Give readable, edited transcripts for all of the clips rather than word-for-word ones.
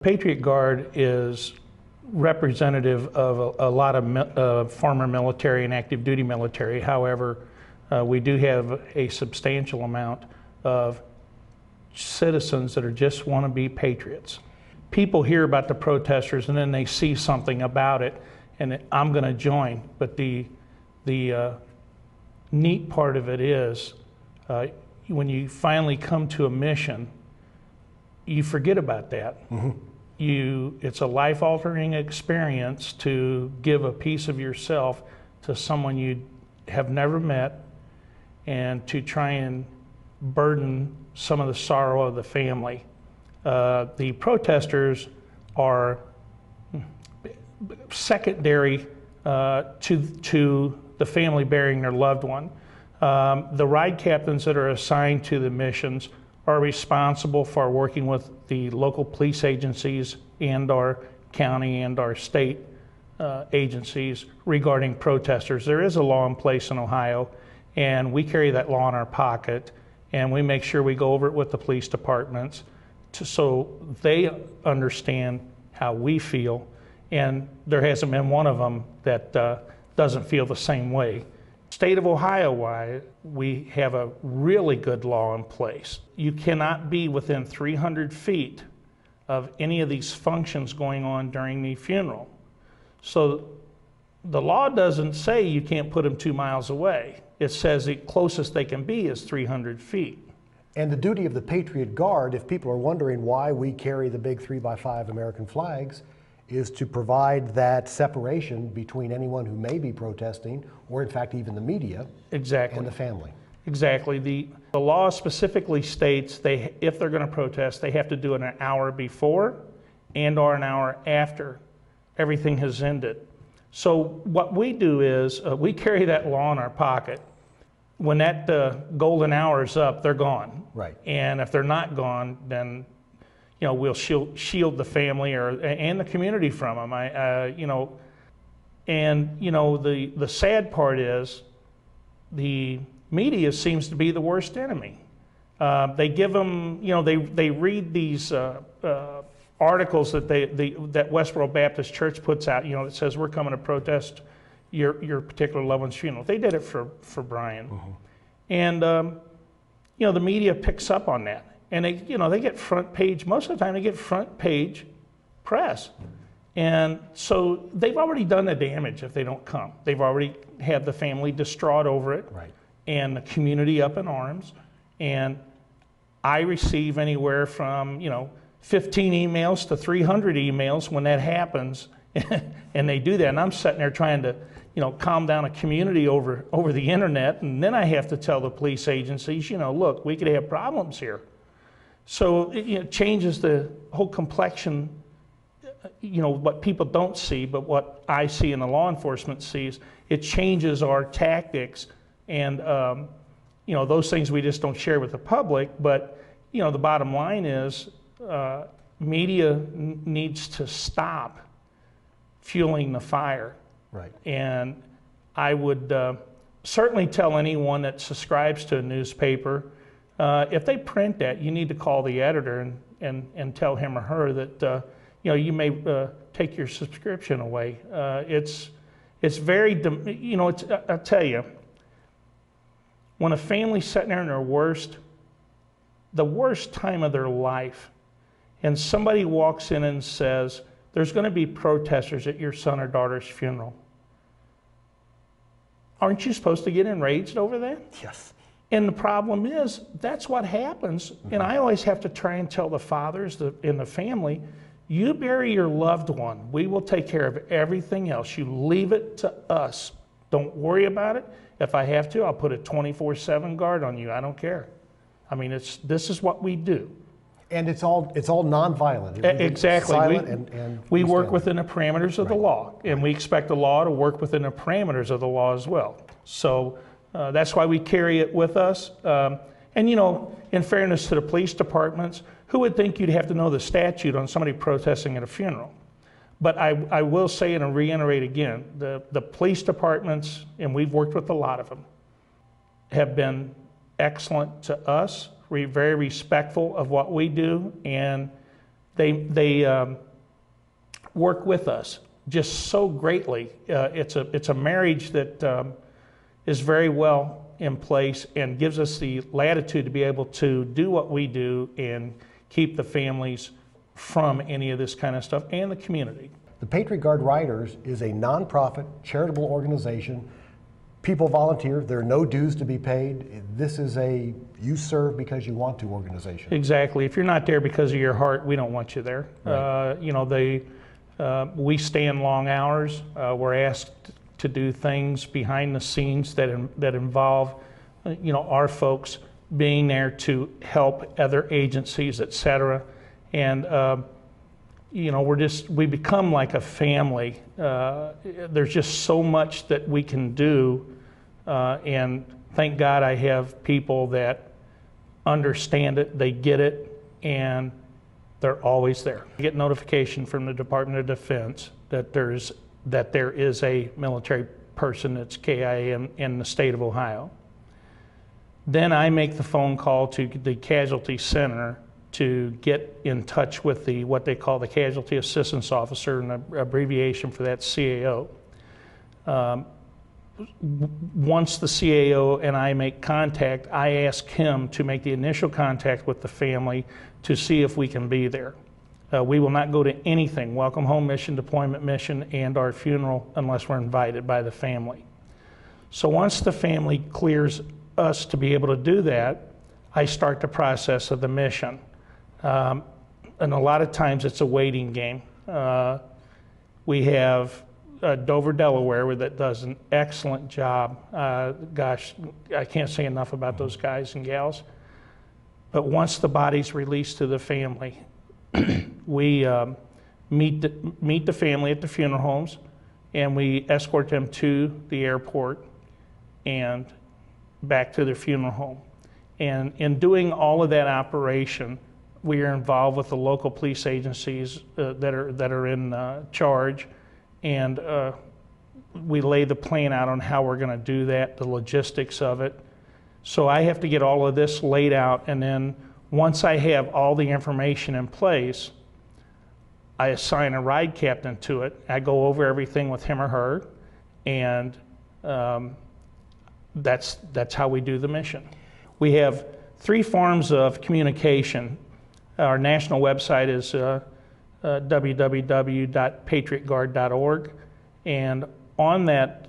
Patriot Guard is representative of a lot of former military and active duty military. However, we do have a substantial amount of citizens that just want to be patriots. People hear about the protesters and then they see something about it and I'm going to join. But the neat part of it is when you finally come to a mission, you forget about that. Mm-hmm. It's a life-altering experience to give a piece of yourself to someone you have never met and to try and burden some of the sorrow of the family. The protesters are secondary to the family burying their loved one. The ride captains that are assigned to the missions are responsible for working with the local police agencies and our county and our state agencies regarding protesters. There is a law in place in Ohio, and we carry that law in our pocket, and we make sure we go over it with the police departments so they understand how we feel, and there hasn't been one of them that doesn't feel the same way. State of Ohio, we have a really good law in place. You cannot be within 300 feet of any of these functions going on during the funeral. So the law doesn't say you can't put them 2 miles away. It says the closest they can be is 300 feet. And the duty of the Patriot Guard, if people are wondering why we carry the big 3x5 American flags, is to provide that separation between anyone who may be protesting, or in fact even the media, exactly, and the family. Exactly. The law specifically states if they're going to protest, they have to do it an hour before and or an hour after everything has ended. So what we do is we carry that law in our pocket. When that golden hour is up, they're gone. Right. And if they're not gone, then we'll shield the family and the community from them. The sad part is the media seems to be the worst enemy. They give them, they read these articles that that Westboro Baptist Church puts out, that says we're coming to protest your particular loved one's funeral. They did it for Brian, mm-hmm. And the media picks up on that. And they get front page, most of the time they get front page press. And so they've already done the damage if they don't come. They've already had the family distraught over it, right, and the community up in arms. And I receive anywhere from, 15 emails to 300 emails when that happens. And they do that. And I'm sitting there trying to, calm down a community over the internet. And then I have to tell the police agencies, look, we could have problems here. So it changes the whole complexion, what people don't see, but what I see and the law enforcement sees. It changes our tactics and, those things we just don't share with the public. But, the bottom line is media needs to stop fueling the fire. Right. And I would certainly tell anyone that subscribes to a newspaper, if they print that, you need to call the editor and tell him or her that you may take your subscription away. It's very I tell you, when a family's sitting there in the worst time of their life, and somebody walks in and says, "There's going to be protesters at your son or daughter's funeral," aren't you supposed to get enraged over that? Yes. And the problem is, that's what happens. Mm-hmm. And I always have to try and tell the fathers in the family, you bury your loved one. We will take care of everything else. You leave it to us. Don't worry about it. If I have to, I'll put a 24/7 guard on you. I don't care. I mean, this is what we do. And it's all nonviolent. Exactly. And we work within the parameters of the law, and we expect the law to work within the parameters of the law as well. So that's why we carry it with us. In fairness to the police departments, who would think you'd have to know the statute on somebody protesting at a funeral? But I will say and reiterate again, the police departments, and we've worked with a lot of them, have been excellent to us, very respectful of what we do, and they work with us just so greatly. It's a marriage that is very well in place and gives us the latitude to be able to do what we do and keep the families from any of this kind of stuff, and the community. The Patriot Guard Riders is a nonprofit charitable organization. People volunteer. There are no dues to be paid. This is a you serve because you want to organization. Exactly. If you're not there because of your heart, we don't want you there. Right. You know, we stand long hours. We're asked to do things behind the scenes that involve, you know, our folks being there to help other agencies, et cetera. And you know, we become like a family. There's just so much that we can do, and thank God I have people that understand it, they get it, and they're always there. I get notification from the Department of Defense that there is a military person that's KIA in the state of Ohio. Then I make the phone call to the Casualty Center to get in touch with what they call the Casualty Assistance Officer, and an abbreviation for that, CAO. Once the CAO and I make contact, I ask him to make the initial contact with the family to see if we can be there. We will not go to anything, welcome home mission, deployment mission, and our funeral, unless we're invited by the family. So once the family clears us to be able to do that, I start the process of the mission. And a lot of times it's a waiting game. We have Dover, Delaware, that does an excellent job. Gosh, I can't say enough about those guys and gals. But once the body's released to the family, we meet the family at the funeral homes, and we escort them to the airport and back to their funeral home. And in doing all of that operation, we are involved with the local police agencies that are in charge, and we lay the plan out on how we're going to do that, the logistics of it. So I have to get all of this laid out, and then once I have all the information in place, I assign a ride captain to it. I go over everything with him or her, and that's how we do the mission. We have 3 forms of communication. Our national website is www.patriotguard.org, and on that,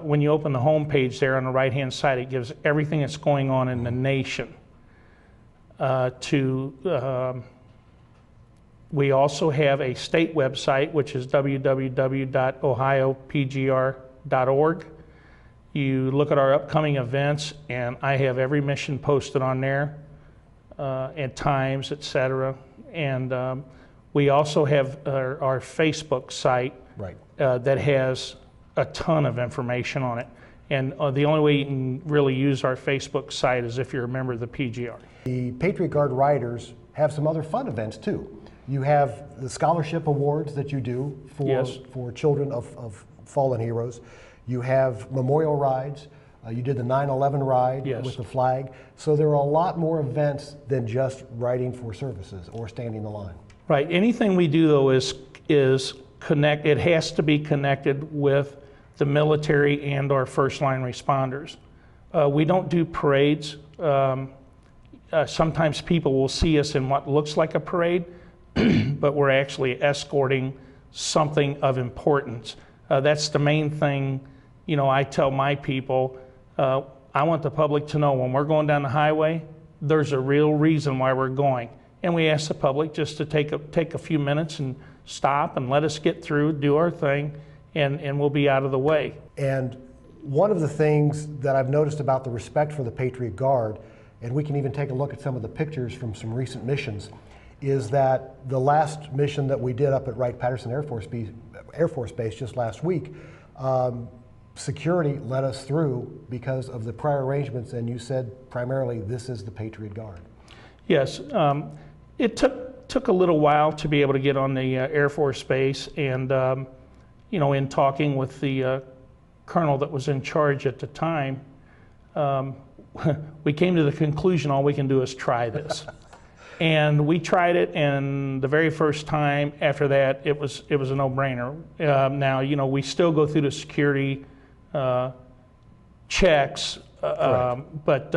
when you open the home page there on the right-hand side, it gives everything that's going on in the nation. We also have a state website, which is www.ohiopgr.org. You look at our upcoming events, and I have every mission posted on there, at times, etc. And we also have our Facebook site, Right. That has a ton of information on it. And the only way you can really use our Facebook site is if you're a member of the PGR. The Patriot Guard Riders have some other fun events too. You have the scholarship awards that you do for, Yes. for children of fallen heroes. You have memorial rides. You did the 9/11 ride Yes. with the flag. So there are a lot more events than just riding for services or standing the line. Right. Anything we do, though, is connect. It has to be connected with the military and our first line responders. We don't do parades. Sometimes people will see us in what looks like a parade, but we're actually escorting something of importance. That's the main thing. You know, I tell my people, I want the public to know when we're going down the highway, there's a real reason why we're going. And we ask the public just to take a few minutes and stop and let us get through, do our thing, and we'll be out of the way. And one of the things that I've noticed about the respect for the Patriot Guard, and we can even take a look at some of the pictures from some recent missions, is that the last mission that we did up at Wright-Patterson Air Force Base just last week, security let us through because of the prior arrangements, and you said primarily this is the Patriot Guard. Yes, it took a little while to be able to get on the Air Force Base, and you know, in talking with the colonel that was in charge at the time, we came to the conclusion all we can do is try this. And we tried it, and the very first time after that, it was a no-brainer. Now, you know, we still go through the security checks, but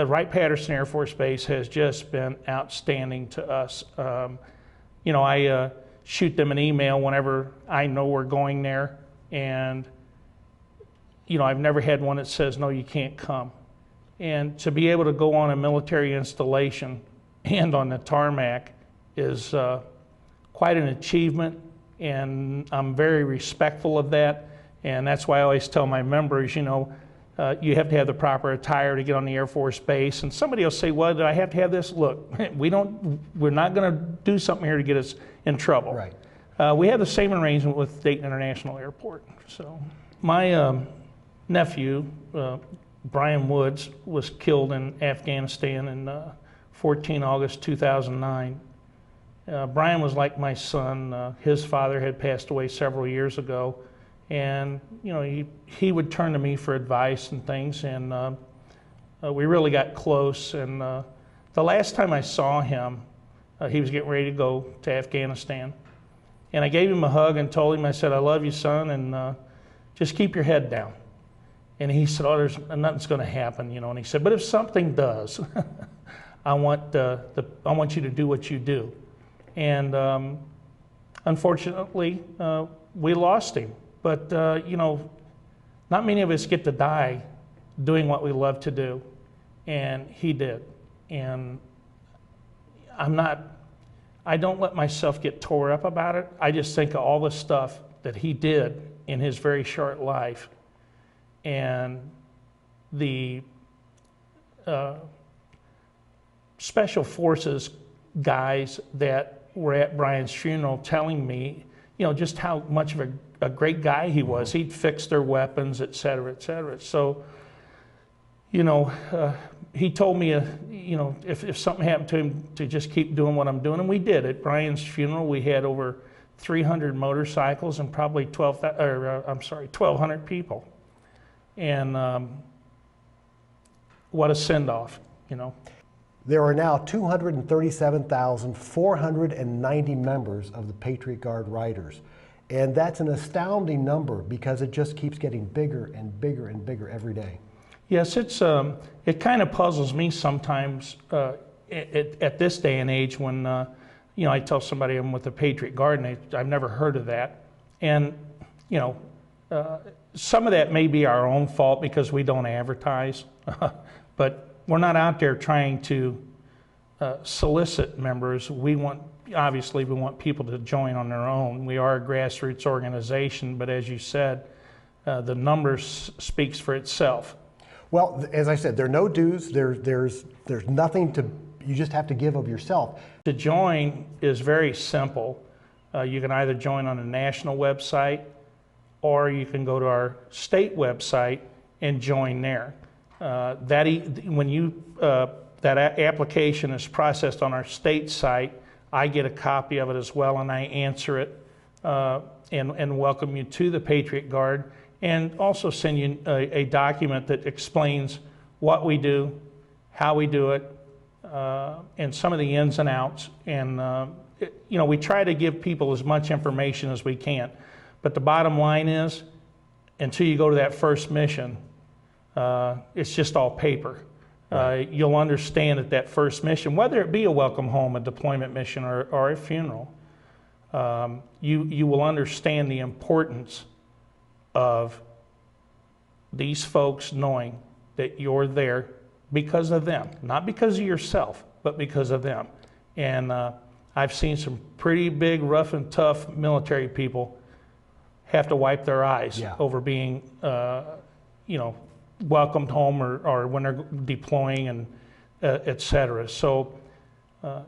Wright-Patterson Air Force Base has just been outstanding to us. You know, I shoot them an email whenever I know we're going there, and you know, I've never had one that says, no, you can't come. And to be able to go on a military installation and on the tarmac is quite an achievement, and I'm very respectful of that. And that's why I always tell my members, you know, you have to have the proper attire to get on the Air Force Base. And somebody will say, well, do I have to have this? Look, we're not going to do something here to get us in trouble. Right. We have the same arrangement with Dayton International Airport. So my nephew, Brian Woods, was killed in Afghanistan in 14 August 2009. Brian was like my son. His father had passed away several years ago, and you know, he would turn to me for advice and things, and we really got close. And the last time I saw him, he was getting ready to go to Afghanistan, and I gave him a hug and told him, I said, I love you, son, and just keep your head down. And he said, oh, nothing's going to happen, you know. And he said, but if something does, I want you to do what you do. And unfortunately, we lost him. But you know, not many of us get to die doing what we love to do, and he did. And I don't let myself get tore up about it. I just think of all the stuff that he did in his very short life, and the special forces guys that were at Brian's funeral telling me, you know, just how much of a great guy he was. He'd fix their weapons, et cetera, et cetera. So, you know, he told me, you know, if something happened to him, to just keep doing what I'm doing, and we did. At Brian's funeral, we had over 300 motorcycles and probably 1,200 people. And what a send-off, you know. There are now 237,490 members of the Patriot Guard Riders. And that's an astounding number because it just keeps getting bigger and bigger and bigger every day. Yes, it kind of puzzles me sometimes at this day and age when, you know, I tell somebody I'm with the Patriot Guard and I've never heard of that. And, you know, some of that may be our own fault because we don't advertise, but we're not out there trying to solicit members. Obviously we want people to join on their own. We are a grassroots organization, but as you said, the numbers speaks for itself. Well, as I said, there are no dues. There's nothing to, you just have to give of yourself. To join is very simple. You can either join on a national website, or you can go to our state website and join there. That application is processed on our state site, I get a copy of it as well, and I answer it and welcome you to the Patriot Guard, and also send you a document that explains what we do, how we do it, and some of the ins and outs. And you know, we try to give people as much information as we can. But the bottom line is, until you go to that first mission, it's just all paper. You'll understand that first mission, whether it be a welcome home, a deployment mission, or a funeral, you will understand the importance of these folks knowing that you're there because of them, not because of yourself, but because of them. And I've seen some pretty big, rough and tough military people have to wipe their eyes over being, you know, welcomed home or when they're deploying, and et cetera. So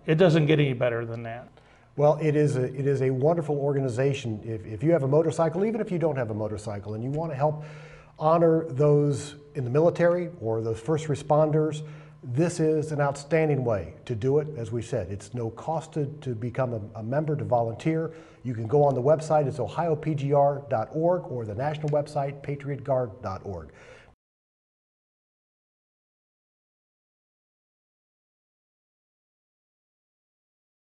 it doesn't get any better than that. Well, it is a wonderful organization. If you have a motorcycle, even if you don't have a motorcycle, and you want to help honor those in the military or those first responders, this is an outstanding way to do it. As we said, it's no cost to become a member, to volunteer. You can go on the website, it's ohiopgr.org, or the national website, patriotguard.org.